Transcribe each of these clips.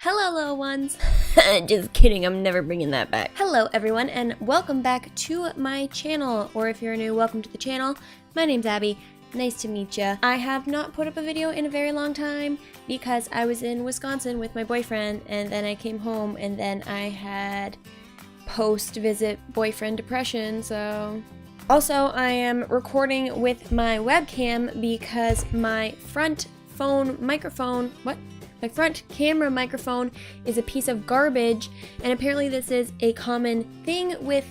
Hello, little ones. Just kidding, I'm never bringing that back. Hello, everyone, and welcome back to my channel. Or if you're new, welcome to the channel. My name's Abby. Nice to meet ya. I have not put up a video in a very long time because I was in Wisconsin with my boyfriend, and then I came home, and then I had post-visit boyfriend depression, so... Also, I am recording with my webcam because my front camera microphone is a piece of garbage, and apparently this is a common thing with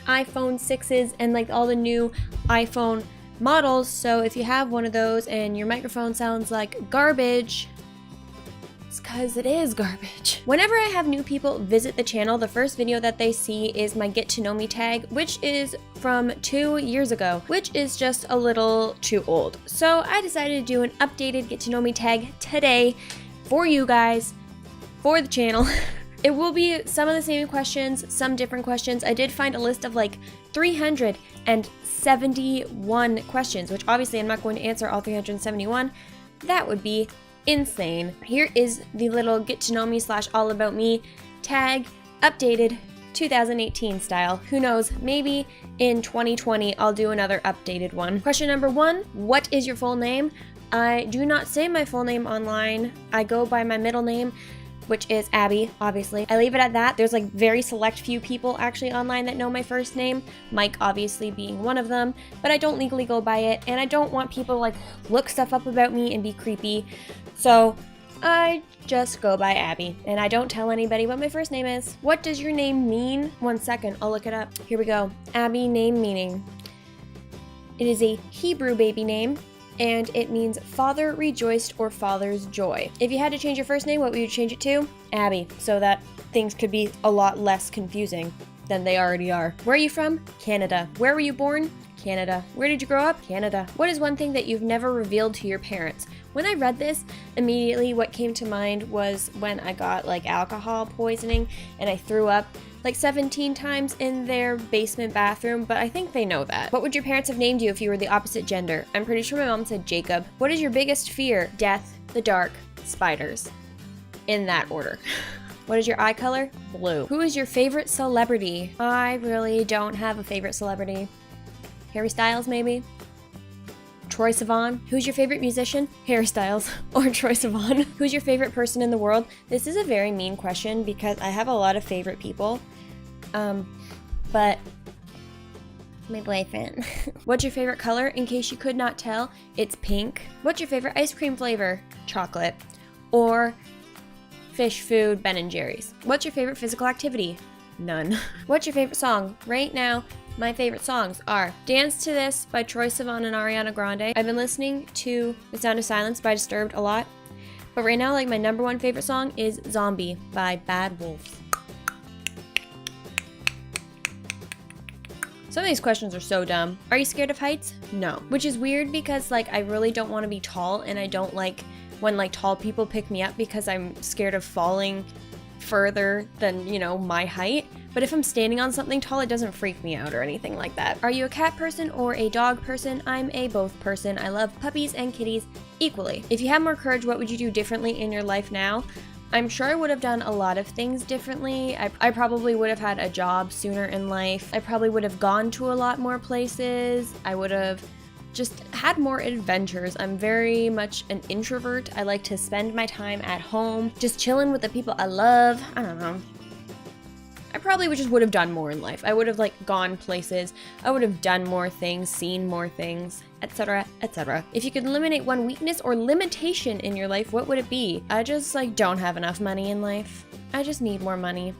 iPhone 6s and like all the new iPhone models. So if you have one of those and your microphone sounds like garbage, it's because it is garbage. Whenever I have new people visit the channel, the first video that they see is my Get to Know Me tag, which is from 2 years ago, which is just a little too old. So I decided to do an updated Get to Know Me tag today for you guys, for the channel. It will be some of the same questions, some different questions. I did find a list of like 371 questions, which obviously I'm not going to answer all 371. That would be insane. Here is the little Get to Know Me / All About Me tag, updated 2018 style. Who knows, maybe in 2020 I'll do another updated one. Question number 1, what is your full name? I do not say my full name online. I go by my middle name, which is Abby, obviously. I leave it at that. There's like very select few people actually online that know my first name, Mike obviously being one of them, but I don't legally go by it, and I don't want people to like look stuff up about me and be creepy. So I just go by Abby, and I don't tell anybody what my first name is. What does your name mean? 1 second, I'll look it up. Here we go. Abby name meaning. It is a Hebrew baby name, and it means father rejoiced or father's joy. If you had to change your first name, what would you change it to? Abby, so that things could be a lot less confusing than they already are. Where are you from? Canada. Where were you born? Canada. Where did you grow up? Canada. What is one thing that you've never revealed to your parents? When I read this, immediately what came to mind was when I got like alcohol poisoning and I threw up like 17 times in their basement bathroom, but I think they know that. What would your parents have named you if you were the opposite gender? I'm pretty sure my mom said Jacob. What is your biggest fear? Death, the dark, spiders. In that order. What is your eye color? Blue. Who is your favorite celebrity? I really don't have a favorite celebrity. Harry Styles, maybe? Troye Sivan. Who's your favorite musician? Harry Styles or Troye Sivan. Who's your favorite person in the world? This is a very mean question because I have a lot of favorite people. But my boyfriend. What's your favorite color? In case you could not tell, it's pink. What's your favorite ice cream flavor? Chocolate. Or fish food, Ben & Jerry's. What's your favorite physical activity? None. What's your favorite song? Right now, my favorite songs are Dance to This by Troye Sivan and Ariana Grande. I've been listening to The Sound of Silence by Disturbed a lot. But right now, like my number 1 favorite song is Zombie by Bad Wolves. Some of these questions are so dumb. Are you scared of heights? No. Which is weird because like I really don't want to be tall, and I don't like when like tall people pick me up because I'm scared of falling further than, you know, my height. But if I'm standing on something tall, it doesn't freak me out or anything like that. Are you a cat person or a dog person? I'm a both person. I love puppies and kitties equally. If you had more courage, what would you do differently in your life now? I'm sure I would have done a lot of things differently. I probably would have had a job sooner in life. I probably would have gone to a lot more places. I would have just had more adventures. I'm very much an introvert. I like to spend my time at home, just chilling with the people I love. I don't know. I probably would have done more in life. I would have like gone places. I would have done more things, seen more things, etc., etc. If you could eliminate one weakness or limitation in your life, what would it be? I just like don't have enough money in life. I just need more money.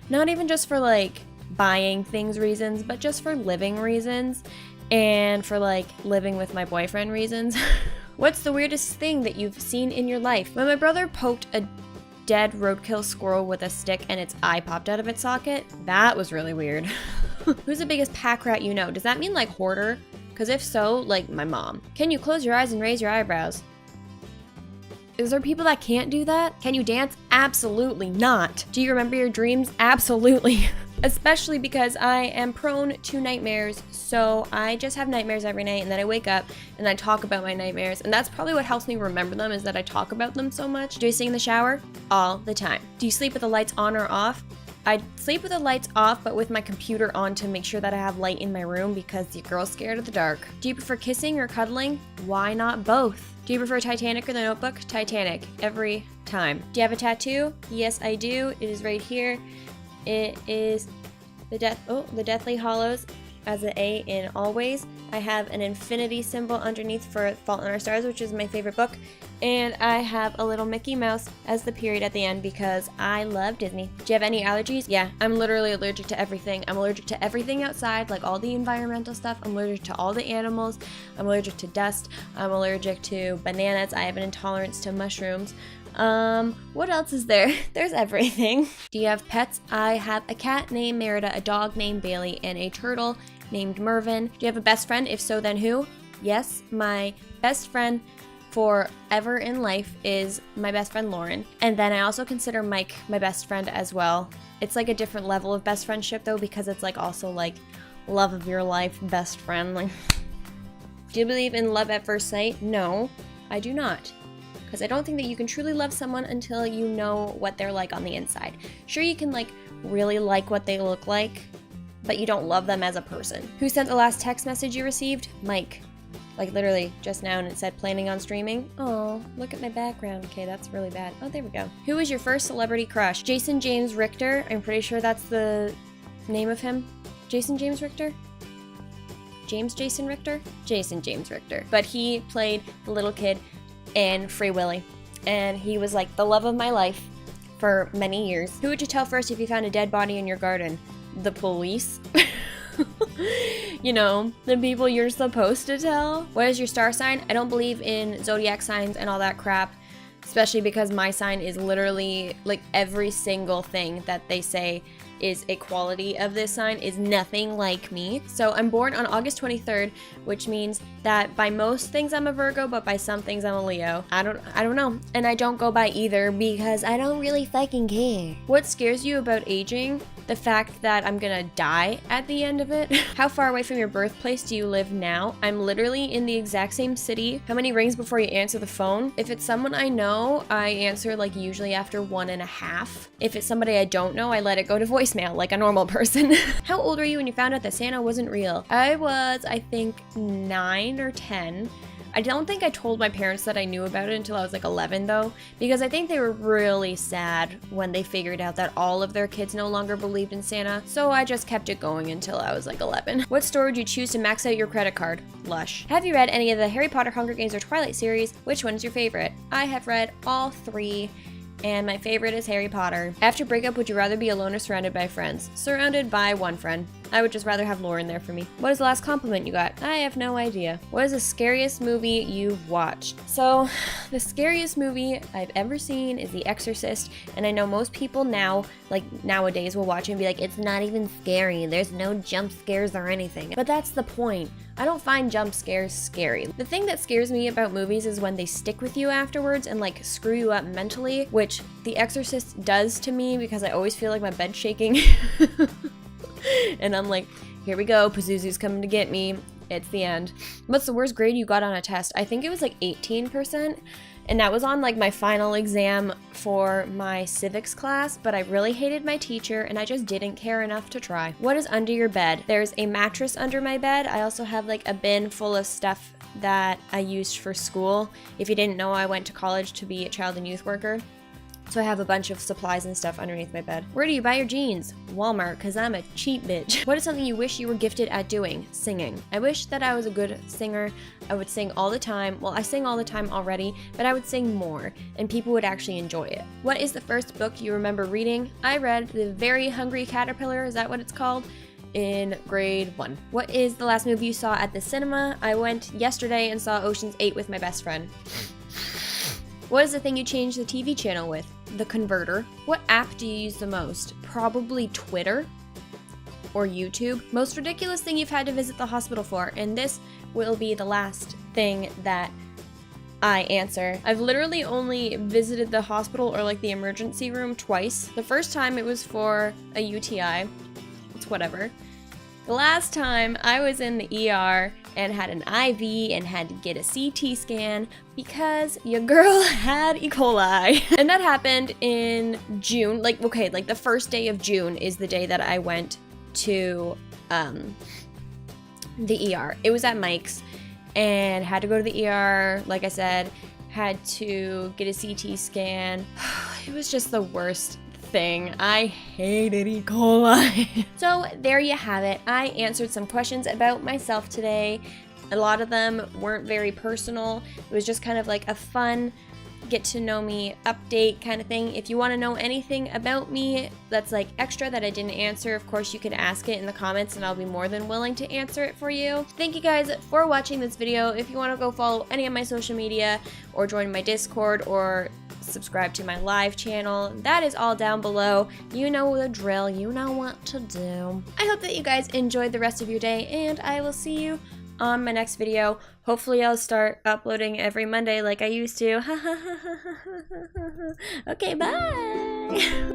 Not even just for like buying things reasons, but just for living reasons and for like living with my boyfriend reasons. What's the weirdest thing that you've seen in your life? When my brother poked a dead roadkill squirrel with a stick and its eye popped out of its socket, that was really weird. Who's the biggest pack rat you know? Does that mean like hoarder? Because if so, like my mom. Can you close your eyes and raise your eyebrows? Is there people that can't do that? Can you dance? Absolutely not. Do you remember your dreams? Absolutely. especially because I am prone to nightmares. So I just have nightmares every night, and then I wake up and I talk about my nightmares, and that's probably what helps me remember them, is that I talk about them so much. Do I sing in the shower? All the time. Do you sleep with the lights on or off? I sleep with the lights off, but with my computer on to make sure that I have light in my room because your girl's scared of the dark. Do you prefer kissing or cuddling? Why not both? Do you prefer Titanic or The Notebook? Titanic, every time. Do you have a tattoo? Yes, I do. It is right here. It is the Deathly Hallows as an A in Always. I have an infinity symbol underneath for Fault in Our Stars, which is my favorite book. And I have a little Mickey Mouse as the period at the end because I love Disney. Do you have any allergies? Yeah, I'm literally allergic to everything. I'm allergic to everything outside, like all the environmental stuff. I'm allergic to all the animals. I'm allergic to dust. I'm allergic to bananas. I have an intolerance to mushrooms. What else is there? There's everything. Do you have pets? I have a cat named Merida, a dog named Bailey, and a turtle named Mervin. Do you have a best friend? If so, then who? Yes, my best friend forever in life is my best friend Lauren. And then I also consider Mike my best friend as well. It's like a different level of best friendship though, because it's like also like love of your life best friend. Like, do you believe in love at first sight? No, I do not. Because I don't think that you can truly love someone until you know what they're like on the inside. Sure, you can like really like what they look like, but you don't love them as a person. Who sent the last text message you received? Mike. Like literally just now, and it said planning on streaming. Oh, look at my background. Okay, that's really bad. Oh, there we go. Who was your first celebrity crush? Jason James Richter. I'm pretty sure that's the name of him. Jason James Richter? Jason Richter? Jason James Richter. But he played the little kid in Free Willy. And he was like the love of my life for many years. Who would you tell first if you found a dead body in your garden? The police. You know, the people you're supposed to tell. What is your star sign? I don't believe in zodiac signs and all that crap, especially because my sign is literally like every single thing that they say is a quality of this sign is nothing like me. So I'm born on August 23rd, which means that by most things I'm a Virgo, but by some things I'm a Leo. I don't know. And I don't go by either because I don't really fucking care. What scares you about aging? The fact that I'm gonna die at the end of it. How far away from your birthplace do you live now? I'm literally in the exact same city. How many rings before you answer the phone? If it's someone I know, I answer like usually after 1.5. If it's somebody I don't know, I let it go to voicemail like a normal person. How old were you when you found out that Santa wasn't real? I was, I think, 9 or 10. I don't think I told my parents that I knew about it until I was like 11 though, because I think they were really sad when they figured out that all of their kids no longer believed in Santa, so I just kept it going until I was like 11. What store would you choose to max out your credit card? Lush. Have you read any of the Harry Potter, Hunger Games, or Twilight series? Which one is your favorite? I have read all 3. And my favorite is Harry Potter. After breakup, would you rather be alone or surrounded by friends? Surrounded by one friend. I would just rather have Lauren there for me. What is the last compliment you got? I have no idea. What is the scariest movie you've watched? So, the scariest movie I've ever seen is The Exorcist, and I know most people now, like nowadays, will watch it and be like, it's not even scary, there's no jump scares or anything. But that's the point. I don't find jump scares scary. The thing that scares me about movies is when they stick with you afterwards and like screw you up mentally, which The Exorcist does to me because I always feel like my bed's shaking. And I'm like, here we go, Pazuzu's coming to get me. It's the end. What's the worst grade you got on a test? I think it was like 18%. And that was on like my final exam for my civics class, but I really hated my teacher and I just didn't care enough to try. What is under your bed? There's a mattress under my bed. I also have like a bin full of stuff that I used for school. If you didn't know, I went to college to be a child and youth worker. So I have a bunch of supplies and stuff underneath my bed. Where do you buy your jeans? Walmart, because I'm a cheap bitch. What is something you wish you were gifted at doing? Singing. I wish that I was a good singer. I would sing all the time. Well, I sing all the time already, but I would sing more, and people would actually enjoy it. What is the first book you remember reading? I read The Very Hungry Caterpillar, is that what it's called? In grade 1. What is the last movie you saw at the cinema? I went yesterday and saw Ocean's 8 with my best friend. What is the thing you change the TV channel with? The converter. What app do you use the most? Probably Twitter or YouTube. Most ridiculous thing you've had to visit the hospital for, and this will be the last thing that I answer. I've literally only visited the hospital or like the emergency room twice. The first time it was for a UTI, It's whatever. The last time I was in the ER and had an IV and had to get a CT scan because your girl had E. coli. And that happened in June. Like the first day of June is the day that I went to the ER. It was at Mike's and had to go to the ER, like I said, had to get a CT scan. It was just the worst thing. I hated E. coli. So there you have it. I answered some questions about myself today. A lot of them weren't very personal. It was just kind of like a fun get to know me update kind of thing. If you want to know anything about me that's like extra that I didn't answer, of course you can ask it in the comments and I'll be more than willing to answer it for you. Thank you guys for watching this video. If you want to go follow any of my social media or join my Discord or subscribe to my live channel, that is all down below. You know the drill, you know what to do. I hope that you guys enjoyed the rest of your day and I will see you on my next video. Hopefully I'll start uploading every Monday like I used to. Okay, bye!